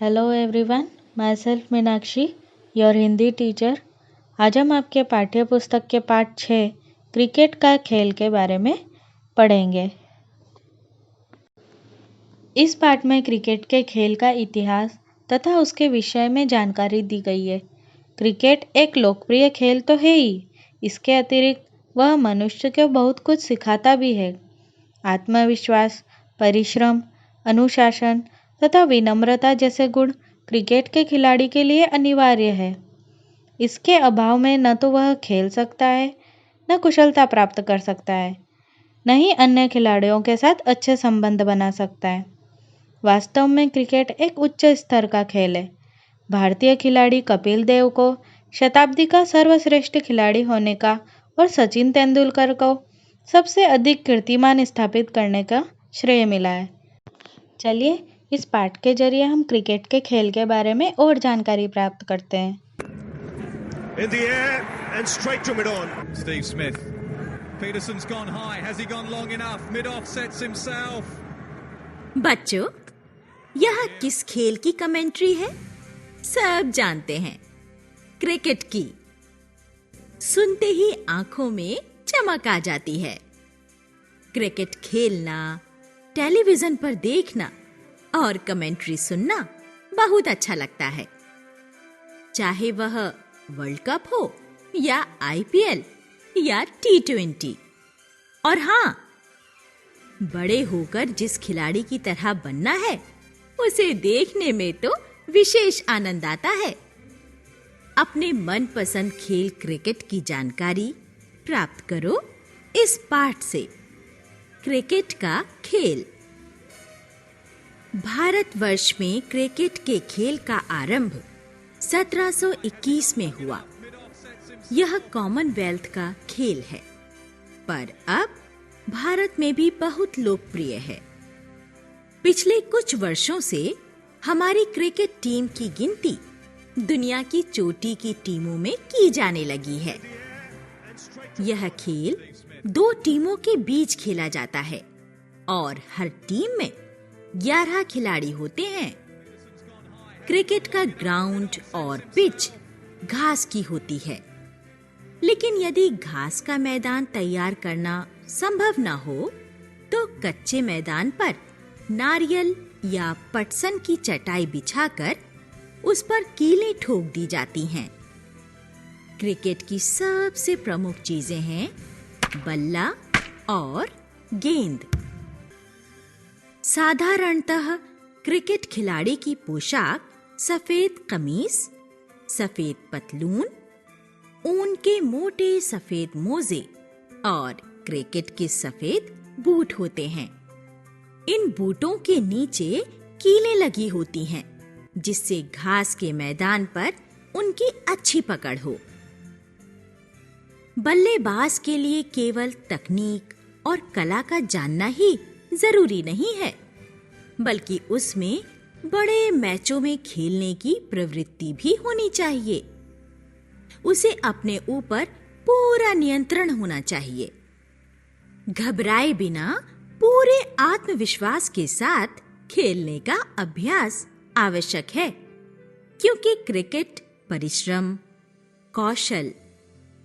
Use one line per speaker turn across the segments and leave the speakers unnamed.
Hello everyone, my self Meenakshi, your Hindi teacher. आज हम आपके पाठ्य पुस्तक के पाठ 6 क्रिकेट का खेल के बारे में पढ़ेंगे। इस पाठ में क्रिकेट के खेल का इतिहास तथा उसके विषय में जानकारी दी गई है। क्रिकेट एक लोकप्रिय खेल तो है ही, इसके अतिरिक्त वह मनुष्य को बहुत कुछ सिखाता भी है। आत्मविश्वास, परिश्रम, अनुशासन तथा विनम्रता जैसे गुण क्रिकेट के खिलाड़ी के लिए अनिवार्य है। इसके अभाव में न तो वह खेल सकता है, न कुशलता प्राप्त कर सकता है, न ही अन्य खिलाड़ियों के साथ अच्छे संबंध बना सकता है। वास्तव में क्रिकेट एक उच्च स्तर का खेल है। भारतीय खिलाड़ी कपिल देव को शताब्दी का सर्वश्रेष्ठ खिलाड़ी होने का और सचिन तेंदुलकर को सबसे अधिक कीर्तिमान स्थापित करने का श्रेय मिला है। चलिए इस पाठ के जरिए हम क्रिकेट के खेल के बारे में और जानकारी प्राप्त करते हैं।
In the air and straight to mid-on.
Steve Smith. Peterson's gone high. Has he gone long enough? Mid-off sets himself.
बच्चों, यह किस खेल की कमेंट्री है? सब जानते हैं, क्रिकेट की। सुनते ही आंखों में चमक आ जाती है। क्रिकेट खेलना, टेलीविजन पर देखना और कमेंट्री सुनना बहुत अच्छा लगता है। चाहे वह वर्ल्ड कप हो या आईपीएल या टी20। और हाँ, बड़े होकर जिस खिलाड़ी की तरह बनना है उसे देखने में तो विशेष आनंद आता है। अपने मनपसंद खेल क्रिकेट की जानकारी प्राप्त करो इस पाठ से। क्रिकेट का खेल। भारतवर्ष में क्रिकेट के खेल का आरंभ 1721 में हुआ। यह कॉमनवेल्थ का खेल है, पर अब भारत में भी बहुत लोकप्रिय है। पिछले कुछ वर्षों से हमारी क्रिकेट टीम की गिनती दुनिया की चोटी की टीमों में की जाने लगी है। यह खेल 2 टीमों के बीच खेला जाता है और हर टीम में 11 खिलाड़ी होते हैं। क्रिकेट का ग्राउंड और पिच घास की होती है, लेकिन यदि घास का मैदान तैयार करना संभव न हो तो कच्चे मैदान पर नारियल या पटसन की चटाई बिछाकर उस पर कीलें ठोक दी जाती हैं। क्रिकेट की सबसे प्रमुख चीजें हैं बल्ला और गेंद। साधारणतः क्रिकेट खिलाड़ी की पोशाक सफेद कमीज, सफेद पतलून, ऊन के मोटे सफेद मोजे और क्रिकेट के सफेद बूट होते हैं। इन बूटों के नीचे कीलें लगी होती हैं, जिससे घास के मैदान पर उनकी अच्छी पकड़ हो। बल्लेबाज के लिए केवल तकनीक और कला का जानना ही जरूरी नहीं है, बल्कि उसमें बड़े मैचों में खेलने की प्रवृत्ति भी होनी चाहिए। उसे अपने ऊपर पूरा नियंत्रण होना चाहिए। घबराए बिना पूरे आत्मविश्वास के साथ खेलने का अभ्यास आवश्यक है, क्योंकि क्रिकेट परिश्रम, कौशल,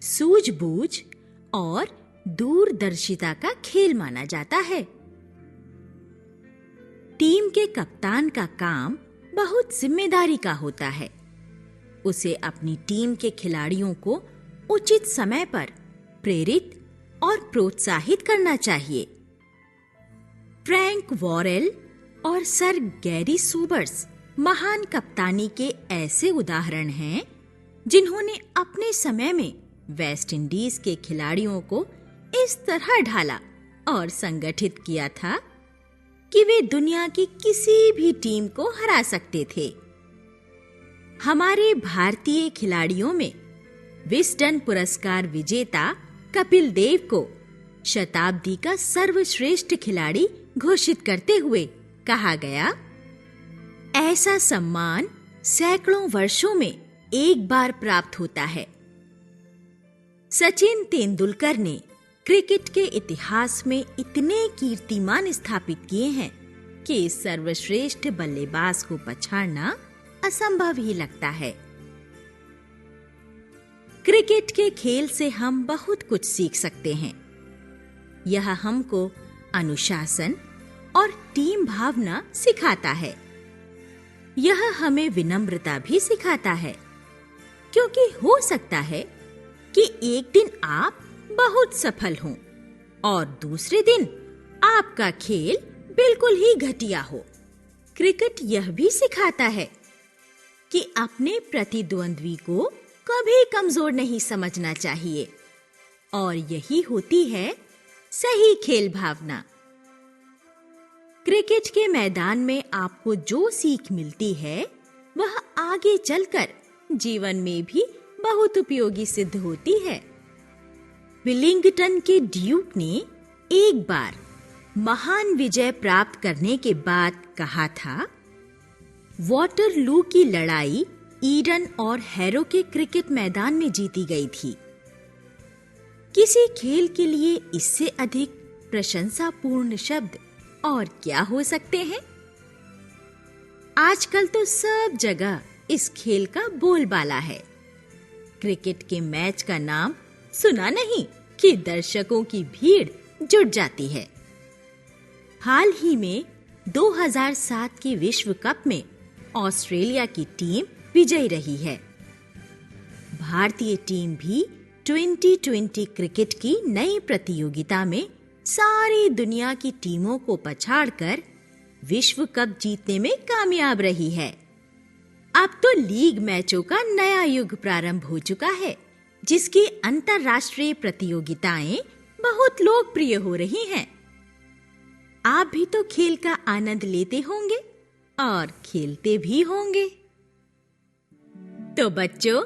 सूझबूझ और दूरदर्शिता का खेल माना जाता है। टीम के कप्तान का काम बहुत जिम्मेदारी का होता है। उसे अपनी टीम के खिलाड़ियों को उचित समय पर प्रेरित और प्रोत्साहित करना चाहिए। फ्रैंक वॉरेल और सर गैरी सूबर्स महान कप्तानी के ऐसे उदाहरण हैं, जिन्होंने अपने समय में वेस्ट इंडीज के खिलाड़ियों को इस तरह ढाला और संगठित किया था कि वे दुनिया की किसी भी टीम को हरा सकते थे। हमारे भारतीय खिलाड़ियों में विस्डन पुरस्कार विजेता कपिल देव को शताब्दी का सर्वश्रेष्ठ खिलाड़ी घोषित करते हुए कहा गया, ऐसा सम्मान सैकड़ों वर्षों में एक बार प्राप्त होता है। सचिन तेंदुलकर ने क्रिकेट के इतिहास में इतने कीर्तिमान स्थापित किए हैं कि इस सर्वश्रेष्ठ बल्लेबाज को पछाड़ना असंभव ही लगता है। क्रिकेट के खेल से हम बहुत कुछ सीख सकते हैं। यह हमको अनुशासन और टीम भावना सिखाता है। यह हमें विनम्रता भी सिखाता है, क्योंकि हो सकता है कि एक दिन आप बहुत सफल हों और दूसरे दिन आपका खेल बिल्कुल ही घटिया हो। क्रिकेट यह भी सिखाता है कि अपने प्रतिद्वंद्वी को कभी कमजोर नहीं समझना चाहिए, और यही होती है सही खेल भावना। क्रिकेट के मैदान में आपको जो सीख मिलती है वह आगे चलकर जीवन में भी बहुत उपयोगी सिद्ध होती है। विलिंगटन के ड्यूक ने एक बार महान विजय प्राप्त करने के बाद कहा था, वॉटरलू की लड़ाई ईडन और हैरो के क्रिकेट मैदान में जीती गई थी। किसी खेल के लिए इससे अधिक प्रशंसापूर्ण शब्द और क्या हो सकते हैं? आजकल तो सब जगह इस खेल का बोलबाला है। क्रिकेट के मैच का नाम सुना नहीं कि दर्शकों की भीड़ जुट जाती है। हाल ही में 2007 के विश्व कप में ऑस्ट्रेलिया की टीम विजयी रही है। भारतीय टीम भी 2020 क्रिकेट की नई प्रतियोगिता में सारी दुनिया की टीमों को पछाड़कर विश्व कप जीतने में कामयाब रही है। अब तो लीग मैचों का नया युग प्रारंभ हो चुका है, जिसकी अंतर्राष्ट्रीय प्रतियोगिताएं बहुत लोकप्रिय हो रही हैं। आप भी तो खेल का आनंद लेते होंगे और खेलते भी होंगे। तो बच्चों,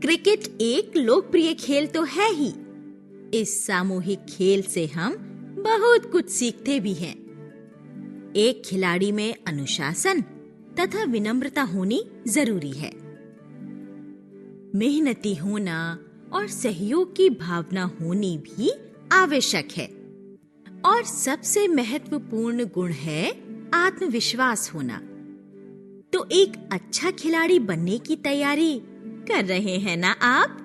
क्रिकेट एक लोकप्रिय खेल तो है ही। इस सामूहिक खेल से हम बहुत कुछ सीखते भी हैं। एक खिलाड़ी में अनुशासन तथा विनम्रता होनी जरूरी है। मेहनती होना और सहयोग की भावना होनी भी आवश्यक है। और सबसे महत्वपूर्ण गुण है आत्मविश्वास होना। तो एक अच्छा खिलाड़ी बनने की तैयारी कर रहे हैं ना आप?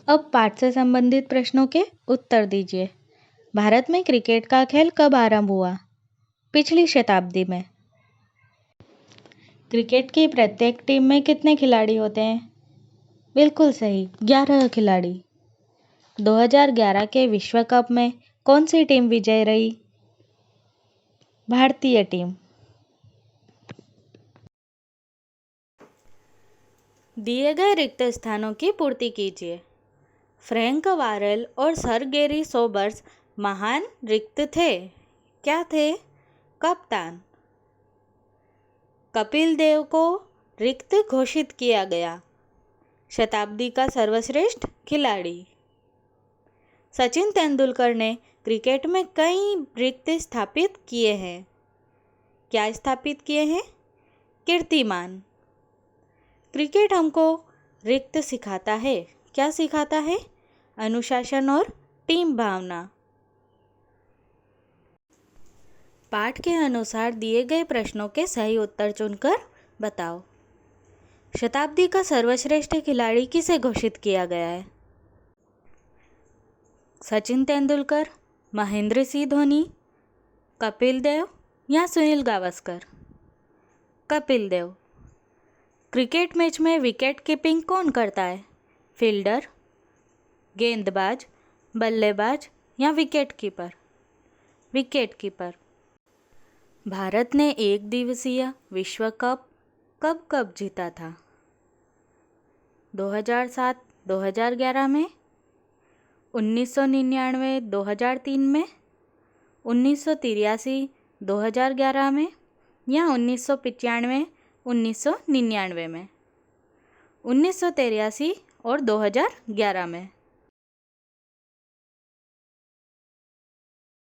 अब पाठ से संबंधित प्रश्नों के उत्तर दीजिए। भारत में क्रिकेट का खेल कब आरंभ हुआ? पिछली शताब्दी में। क्रिकेट की प्रत्येक टीम में कितने खिलाड़ी होते हैं? बिल्कुल सही, 11 खिलाड़ी। 2011 के विश्व कप में कौन सी टीम विजयी रही? भारतीय टीम। दिए गए रिक्त स्थानों की पूर्ति कीजिए। फ्रैंक वारेल और सर गैरी सोबर्स महान रिक्त थे। क्या थे? कप्तान। कपिल देव को रिक्त घोषित किया गया। शताब्दी का सर्वश्रेष्ठ खिलाड़ी। सचिन तेंदुलकर ने क्रिकेट में कई रिक्त स्थापित किए हैं। क्या स्थापित किए हैं? कीर्तिमान। क्रिकेट हमको रिक्त सिखाता है। क्या सिखाता है? अनुशासन और टीम भावना। पाठ के अनुसार दिए गए प्रश्नों के सही उत्तर चुनकर बताओ। शताब्दी का सर्वश्रेष्ठ खिलाड़ी किसे घोषित किया गया है? सचिन तेंदुलकर, महेंद्र सिंह धोनी, कपिल देव या सुनील गावस्कर? कपिल देव। क्रिकेट मैच में विकेट कीपिंग कौन करता है? फील्डर, गेंदबाज, बल्लेबाज या wicket keeper? Wicket keeper. Bharat ने एक दिवसीय विश्व कप कब जीता था? 2007, 2011 में, 1999, 2003 में, 1983, 2011 में या 1995, 1999 में? 1983 और 2011 में।